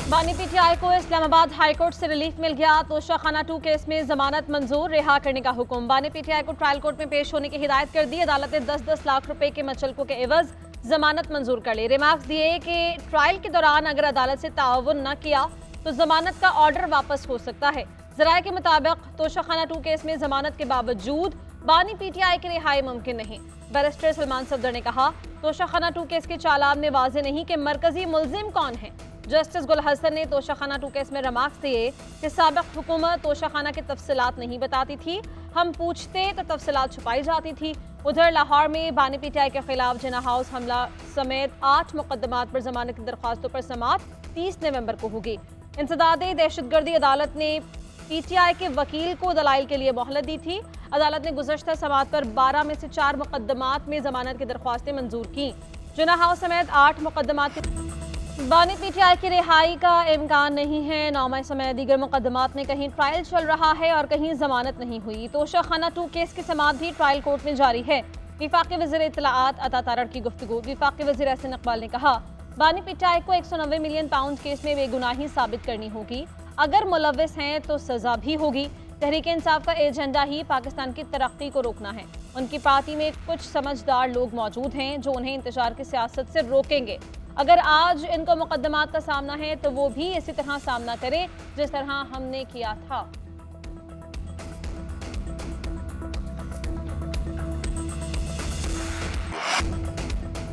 बानी पीटीआई को इस्लामाबाद हाईकोर्ट से रिलीफ मिल गया। तोशाखाना 2 केस में जमानत मंजूर, रिहा करने का हुक्म। बानी पीटीआई को ट्रायल कोर्ट में पेश होने की हिदायत कर दी। अदालत ने 10-10 लाख रुपए के मचलकों के एवज जमानत मंजूर कर ली। रिमार्क्स दिए कि ट्रायल के दौरान अगर अदालत से ताउन न किया तो जमानत का ऑर्डर वापस हो सकता है। जराये के मुताबिक तोशाखाना 2 केस में जमानत के बावजूद बानी पीटीआई की रिहाई मुमकिन नहीं। बैरिस्टर सलमान सफदर ने कहा, तोशाखाना 2 केस के चालान में वाजे नहीं कि मरकजी मुलजिम कौन है। जस्टिस गुल हसन ने तोशाखाना 2 केस में रिमार्क्स दिए कि साबिक हुकूमत तोशाखाना की तफसीलात नहीं बताती थी, हम पूछते तो तफसीलात छुपाई जाती थी। उधर लाहौर में बानी पीटीआई के खिलाफ जिना हाउस हमला समेत 8 मुकदमात पर जमानत की दरख्वास्तों पर समाअत 30 नवंबर को होगी। इंसदादे दहशतगर्दी अदालत ने पीटीआई के वकील को दलाइल के लिए मोहलत दी थी। अदालत ने गुज़श्ता समाअत पर 12 में से 4 मुकदमात में जमानत की दरख्वास्तें मंजूर की। जिना हाउस समेत 8 मुकदमात बानी पीटीआई की रिहाई का इम्कान नहीं है। नामा समेत दीगर मुकदमात में कहीं ट्रायल चल रहा है और कहीं जमानत नहीं हुई। तोशाखाना 2 केस की समाअत भी ट्रायल कोर्ट में जारी है। विफाकी वज़ीर इत्तलाआत अता तारड़ की गुफ्तगू। विफाकी वज़ीर एहसन इकबाल ने कहा, बानी पीटीआई को 190 मिलियन पाउंड केस में बेगुनाही साबित करनी होगी। अगर मुलव्विस हैं तो सजा भी होगी। तहरीक इंसाफ का एजेंडा ही पाकिस्तान की तरक्की को रोकना है। उनकी पार्टी में कुछ समझदार लोग मौजूद हैं जो उन्हें इंतजार की सियासत से रोकेंगे। अगर आज इनको मुकदमात का सामना है तो वो भी इसी तरह सामना करें जिस तरह हमने किया था।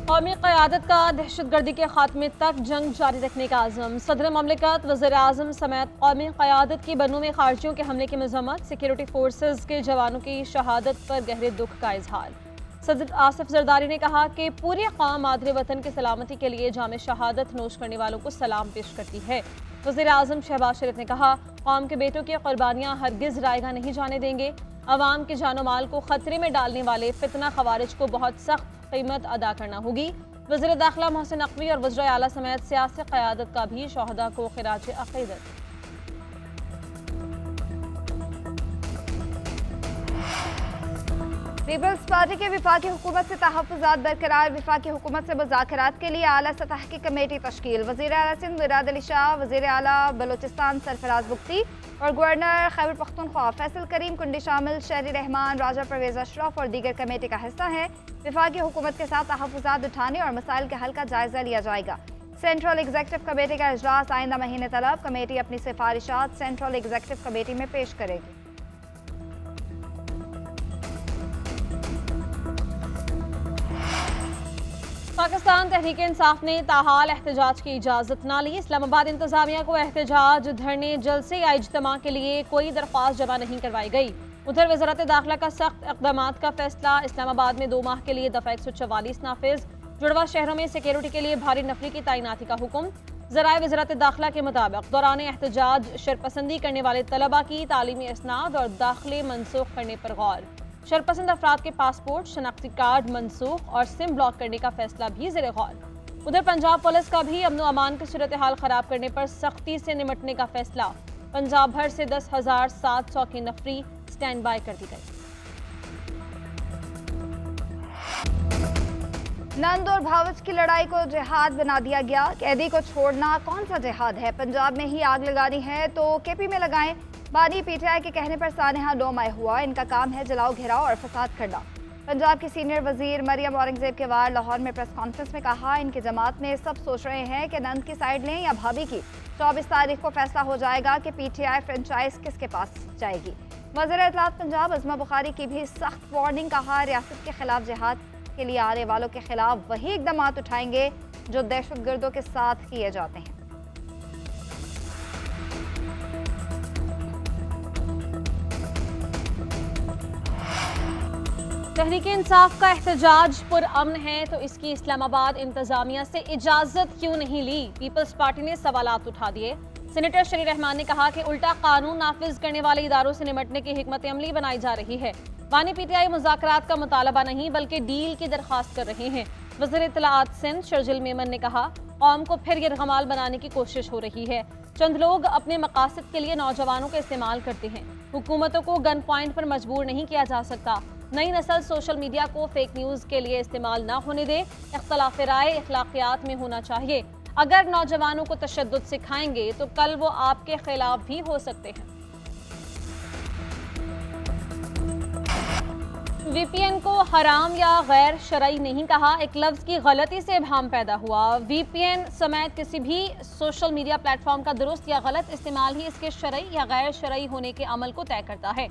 कौमी क़यादत का दहशतगर्दी के खात्मे तक जंग जारी रखने का आज़म। सदर ममलिकत वज़ीर आज़म समेत कौमी क़यादत की बनू में खारजियों के हमले की मज़म्मत। सिक्योरिटी फोर्सेज के जवानों की शहादत पर गहरे दुख का इजहार। सदर आसिफ जरदारी ने कहा कि पूरी कौम मादरे वतन की सलामती के लिए जाम शहादत नोश करने वालों को सलाम पेश करती है। वज़ीर आज़म शहबाज शरीफ ने कहा, कौम के बेटों की कुर्बानियाँ हरगिज़ रायगा नहीं जाने देंगे। अवाम के जानो माल को खतरे में डालने वाले फितना खवारिज को बहुत सख्त कीमत अदा करना होगी। वज़ीर दाखिला मोहसिन नकवी और वज़ीर आला समेत सियासी क़यादत का भी शहदा को खिराज अक़ीदत। पीपल्स पार्टी के विफाकी हुकूमत से तहफ़्फ़ुज़ात बरकरार। विफाकी हुकूमत से मुज़ाकरात के लिए आला सतह की कमेटी तश्कील। वज़ीर आला सिंध मुराद अली शाह, वज़ीर आला बलोचिस्तान सरफराज बुख्ती और गवर्नर खैबर पख्तूनख्वा फैसल करीम कुंडी शामिल शहरी रहमान, राजा परवेज़ अशरफ और दीगर कमेटी का हिस्सा है। विफाकी हुकूमत के साथ तहफ़्फ़ुज़ात उठाने और मसाइल के हल का जायज़ा लिया जाएगा। सेंट्रल एग्जीक्यूटिव कमेटी का इजलास आइंदा महीने तलब। कमेटी अपनी सिफारिशात सेंट्रल एग्जीक्यूटिव कमेटी में पेश करेगी। पाकिस्तान तहरीक इंसाफ ने ताहाल एहतजाज की इजाज़त ना ली। इस्लामाबाद इंतजामिया को एहतजाज, धरने, जलसे या इज्तिमा के लिए कोई दरख्वास्त जमा नहीं करवाई गई। उधर वज़ारत दाखिला का सख्त इक़दामात का फैसला। इस्लामाबाद में 2 माह के लिए दफ़ा 144 नाफिज। जुड़वा शहरों में सिक्योरिटी के लिए भारी नफरी की तैनाती का हुक्म। ज़राए वज़ारत दाखिला के मुताबिक दौरान एहतजाज शरपसंदी करने वाले तलबा की तालीमी इसनाद और दाखिले मनसूख करने पर गौर। शरपसंद अफराद के पासपोर्ट, शनाख्ती कार्ड मनसूख और सिम ब्लॉक करने का फैसला भी ज़ेरे गौर। उधर पंजाब पुलिस का भी अमन अमान की सूरत हाल ख़राब करने पर सख्ती से निमटने का फैसला। पंजाब भर से 10,700 की नफरी स्टैंड बाय कर दी गई। नंद और भावच की लड़ाई को जिहाद बना दिया गया। कैदी को छोड़ना कौन सा जिहाद है? पंजाब में ही आग लगानी है तो केपी में लगाएं। बानी पीटीआई के कहने पर सानेहा डोमाए हुआ। इनका काम है जलाओ, घेराव और फसाद करना। पंजाब की सीनियर वजीर मरियम औरंगजेब के वार लाहौर में प्रेस कॉन्फ्रेंस में कहा, इनकी जमात में सब सोच रहे हैं कि नंद की साइड लें या भाभी की। 24 तारीख को फैसला हो जाएगा कि पीटीआई फ्रेंचाइज किसके पास जाएगी। वज़ीर इत्तलाआत पंजाब अज़मा बुखारी की भी सख्त वार्निंग। कहा, रियासत के खिलाफ जिहाद के लिए आने वालों के खिलाफ वही इक़दामात उठाएंगे जो दहशतगर्दों के साथ किए जाते हैं। तहरीक इंसाफ का एहतजाज पुरअमन है तो इसकी इस्लामाबाद इंतजामिया से इजाज़त क्यों नहीं ली? पीपल्स पार्टी ने सवालात उठा दिए। सेनेटर शरी रहमान ने कहा कि उल्टा कानून नाफिज करने वाले इदारों से निमटने की हिकमत अमली बनाई जा रही है। बानी पीटीआई मुज़ाकरात का मुतालबा नहीं बल्कि डील की दरख्वास्त कर रहे हैं। वज़ीर इत्तलाआत सिंध शर्जिल मेमन ने कहा, कौम को फिर यरगमाल बनाने की कोशिश हो रही है। चंद लोग अपने मकासद के लिए नौजवानों को इस्तेमाल करते हैं। हुकूमतों को गन पॉइंट पर मजबूर नहीं किया जा सकता। नई नस्ल सोशल मीडिया को फेक न्यूज़ के लिए इस्तेमाल ना होने दे। इख्तलाफ राय अखलाकियात में होना चाहिए। अगर नौजवानों को तशद्दुद सिखाएंगे तो कल वो आपके खिलाफ भी हो सकते हैं। वीपीएन को हराम या गैर शरई नहीं कहा, एक लफ्ज़ की गलती से इबहम पैदा हुआ। वीपीएन समेत किसी भी सोशल मीडिया प्लेटफॉर्म का दुरुस्त या गलत इस्तेमाल ही इसके शरई या गैर शरई होने के अमल को तय करता है।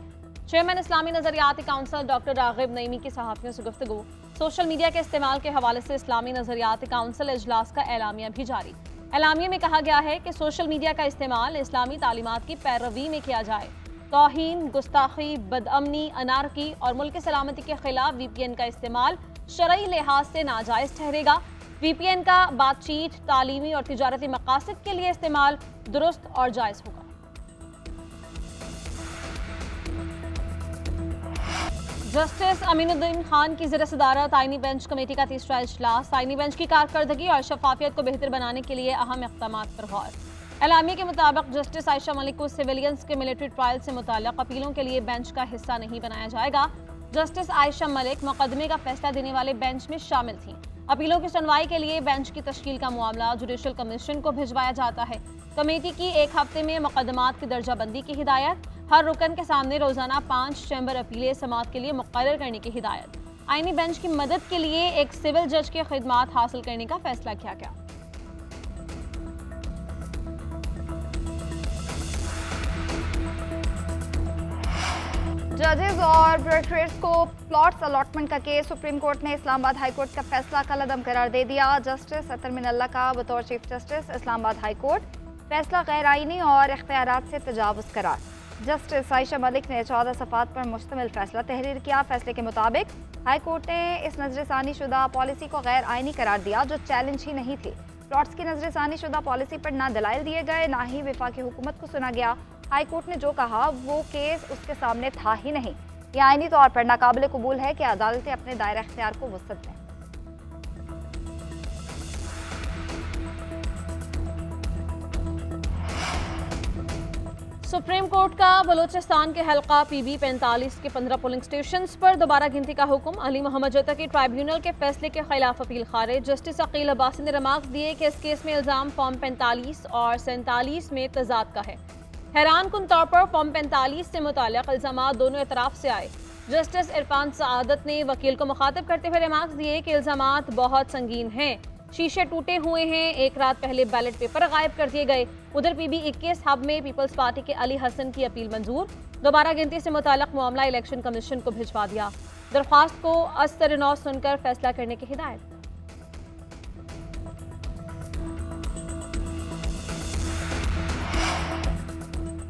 चेयरमैन इस्लामी नजरियाती काउंसिल डॉक्टर रागिब नईमी की सहाफ़ियों से गुफ्तगू। सोशल मीडिया के इस्तेमाल के हवाले से इस्लामी नजरियाती काउंसिल इजलास का एलामिया भी जारी। एलामिया में कहा गया है कि सोशल मीडिया का इस्तेमाल इस्लामी तालीमात की पैरवी में किया जाए। तौहीन, गुस्ताखी, बदअमनी, अनारकी और मुल्क की सलामती के खिलाफ वीपीएन का इस्तेमाल शरई लिहाज से नाजायज़ ठहरेगा। वीपीएन का बातचीत, तालीमी और तिजारती मकासद के लिए इस्तेमाल दुरुस्त और जायज़ होगा। जस्टिस अमीनुद्दीन खान की ज़ेर सदारत आईनी बेंच कमेटी का तीसरा इजलास। आईनी बेंच की कारकर्दगी और शफाफियत को बेहतर बनाने के लिए अहम इक़दामात पर गौर। एलामिया के मुताबिक जस्टिस आयशा मलिक को सिविलियंस के मिलिट्री ट्रायल से मुताल्लिक़ अपीलों के लिए बेंच का हिस्सा नहीं बनाया जाएगा। जस्टिस आयशा मलिक मुकदमे का फैसला देने वाले बेंच में शामिल थीं। अपीलों की सुनवाई के लिए बेंच की तश्कील का मामला जुडिशल कमीशन को भिजवाया जाता है। कमेटी की एक हफ्ते में मुकदमात की दर्जाबंदी की हिदायत। हर रुकन के सामने रोजाना 5 चैम्बर अपीलें समाअत के लिए मुक़र्रर करने की हिदायत। आईनी बेंच की मदद के लिए एक सिविल जज की खिदमात हासिल करने का फैसला किया गया। जजेस और ब्यूरोक्रेट्स को प्लॉट्स अलॉटमेंट का केस सुप्रीम कोर्ट ने इस्लामाबाद हाई कोर्ट का फैसला कलअदम करार दे दिया। जस्टिस अतर मिनल्ला का बतौर chief justice Islamabad high court फैसला गैर आईनी और इख्तियारात से तजावुज़ करार। जस्टिस आयशा मलिक ने 14 सफ़ात पर मुश्तमिल फैसला तहरीर किया। फैसले के मुताबिक हाई कोर्ट ने इस नजरसानी शुदा पॉलिसी को गैर आईनी करार दिया जो चैलेंज ही नहीं थी। प्लॉट्स की नजरसानी शुदा पॉलिसी पर ना दलाइल दिए गए, ना ही वफाकी हुकूमत को सुना गया। हाई कोर्ट ने जो कहा वो केस उसके सामने था ही नहीं। यह आईनी तौर पर नाकाबिल कबूल है कि अदालतें अपने दायरा इख्तियार को वुसअत दें। सुप्रीम कोर्ट का बलूचिस्तान के हल्का पीबी 45 के 15 पोलिंग स्टेशंस पर दोबारा गिनती का हुक्म। अली मोहम्मद जत्ता की ट्राइब्यूनल के फैसले के खिलाफ अपील खारिज। जस्टिस अकील अब्बासी ने रिमार्क्स दिए कि इस केस में इल्जाम फॉर्म 45 और 47 में तजाद का है। हैरान कुन तौर पर फॉर्म 45 से मुताल्लिक़ इल्जामात दोनों एतराफ से आए। जस्टिस इरफान सआदत ने वकील को मुखातिब करते हुए रिमार्क्स दिए कि इल्जामात बहुत संगीन हैं। शीशे टूटे हुए हैं, एक रात पहले बैलेट पेपर गायब कर दिए गए। उधर पीबी 21 हब में पीपल्स पार्टी के अली हसन की अपील मंजूर। दोबारा गिनती से मुताल्लिक़ मामला इलेक्शन कमीशन को भिजवा दिया। दरख्वास्त को अस्तरनौ सुनकर फैसला करने की हिदायत।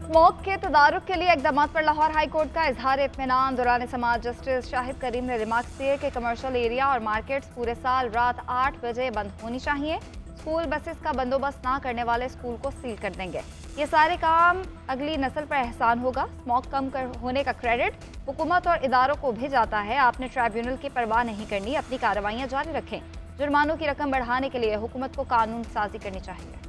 स्मोक के तदारुक के लिए इक़दाम पर लाहौर हाई कोर्ट का इजहार इत्मीनान। दौरान समाअत जस्टिस शाहिद करीम ने रिमार्क्स दिए कि कमर्शियल एरिया और मार्केट्स पूरे साल रात 8 बजे बंद होनी चाहिए। स्कूल बसेस का बंदोबस्त ना करने वाले स्कूल को सील कर देंगे। ये सारे काम अगली नस्ल पर एहसान होगा। स्मोक कम होने का क्रेडिट हुकूमत और इदारों को भी जाता है। आपने ट्राइब्यूनल की परवाह नहीं करनी, अपनी कार्रवाइयाँ जारी रखें। जुर्मानों की रकम बढ़ाने के लिए हुकूमत को कानून साजी करनी चाहिए।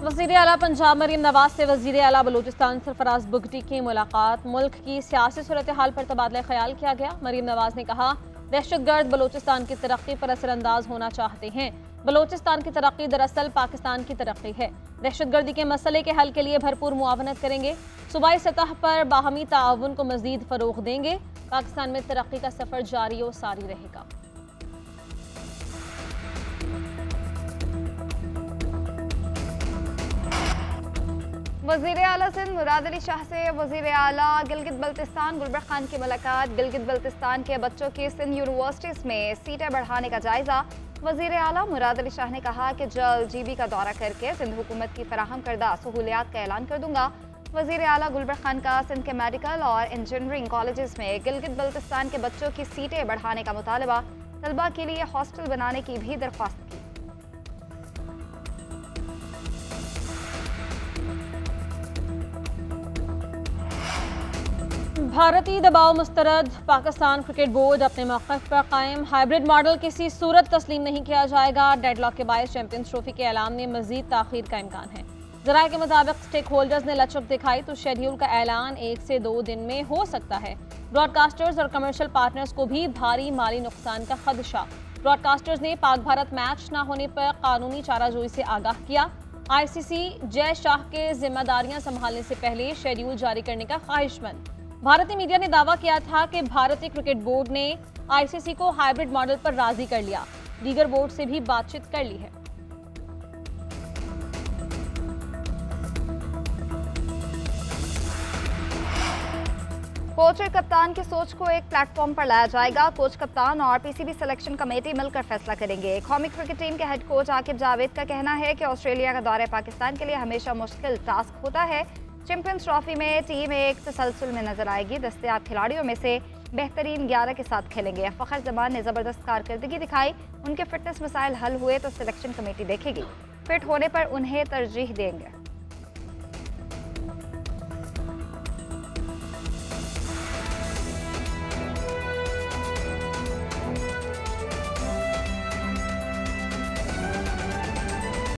वज़ीर आला पंजाब मरीम नवाज से वज़ीर आला बलूचिस्तान सरफराज बुगटी की मुलाकात। मुल्क की सियासी सूरत हाल पर तबादला ख्याल किया गया। मरीम नवाज ने कहा दहशतगर्द बलूचिस्तान की तरक्की पर असरअंदाज होना चाहते हैं। बलूचिस्तान की तरक्की दरअसल पाकिस्तान की तरक्की है। दहशतगर्दी के मसले के हल के लिए भरपूर मुआवनत करेंगे। सूबाई सतह पर बाहमी ताउन को मज़ीद फ़रोग़ देंगे। पाकिस्तान में तरक्की का सफ़र जारी और सारी रहेगा। वज़ीर आला सिंध मुराद अली शाह से वज़ीर आला गिलगित बल्तिस्तान गुलबर्ग खान की मुलाकात। गिलगित बल्तिस्तान के बच्चों की सिंध यूनिवर्सिटीज़ में सीटें बढ़ाने का जायज़ा। वज़ीर आला मुराद अली शाह ने कहा कि जल्द जीबी का दौरा करके सिंध हुकूमत की फराहम करदा सहूलियात का ऐलान कर दूंगा। वज़ीर आला गुलबर्ग खान का सिंध के मेडिकल और इंजीनियरिंग कॉलेजेस में गिलगित बल्तिस्तान के बच्चों की सीटें बढ़ाने का मुतालबा, तलबा के लिए हॉस्टल बनाने की भी दरख्वास्त की। भारतीय दबाव मुस्तरद। पाकिस्तान क्रिकेट बोर्ड अपने मौक़िफ़ पर कायम। हाइब्रिड मॉडल किसी सूरत तस्लीम नहीं किया जाएगा। डेडलॉक के बायस चैंपियंस ट्रॉफी के ऐलान में मज़ीद ताख़ीर का इम्कान है। जराये के मुताबिक स्टेक होल्डर्स ने लचक दिखाई तो शेड्यूल का ऐलान 1 से 2 दिन में हो सकता है। ब्रॉडकास्टर्स और कमर्शियल पार्टनर्स को भी भारी माली नुकसान का खदशा। ब्रॉडकास्टर्स ने पाक भारत मैच न होने पर कानूनी चाराजोई से आगाह किया। आईसीसी जय शाह के जिम्मेदारियां संभालने से पहले शेड्यूल जारी करने का ख्वाहिशमंद। भारतीय मीडिया ने दावा किया था कि भारतीय क्रिकेट बोर्ड ने आईसीसी को हाइब्रिड मॉडल पर राजी कर लिया। दीगर बोर्ड से भी बातचीत कर ली है। कोच और कप्तान की सोच को एक प्लेटफॉर्म पर लाया जाएगा। कोच, कप्तान और पीसीबी सिलेक्शन कमेटी मिलकर फैसला करेंगे। कौमी क्रिकेट टीम के हेड कोच आकिब जावेद का कहना है कि ऑस्ट्रेलिया का दौरा पाकिस्तान के लिए हमेशा मुश्किल टास्क होता है। चैंपियंस ट्रॉफी में टीम एक तसलसल में नजर आएगी। दस्तयाब खिलाड़ियों में से बेहतरीन 11 के साथ खेलेंगे। फ़खर जमान ने ज़बरदस्त कारकर्दगी दिखाई। उनके फिटनेस मसाइल हल हुए तो सिलेक्शन कमेटी देखेगी। फिट होने पर उन्हें तरजीह देंगे।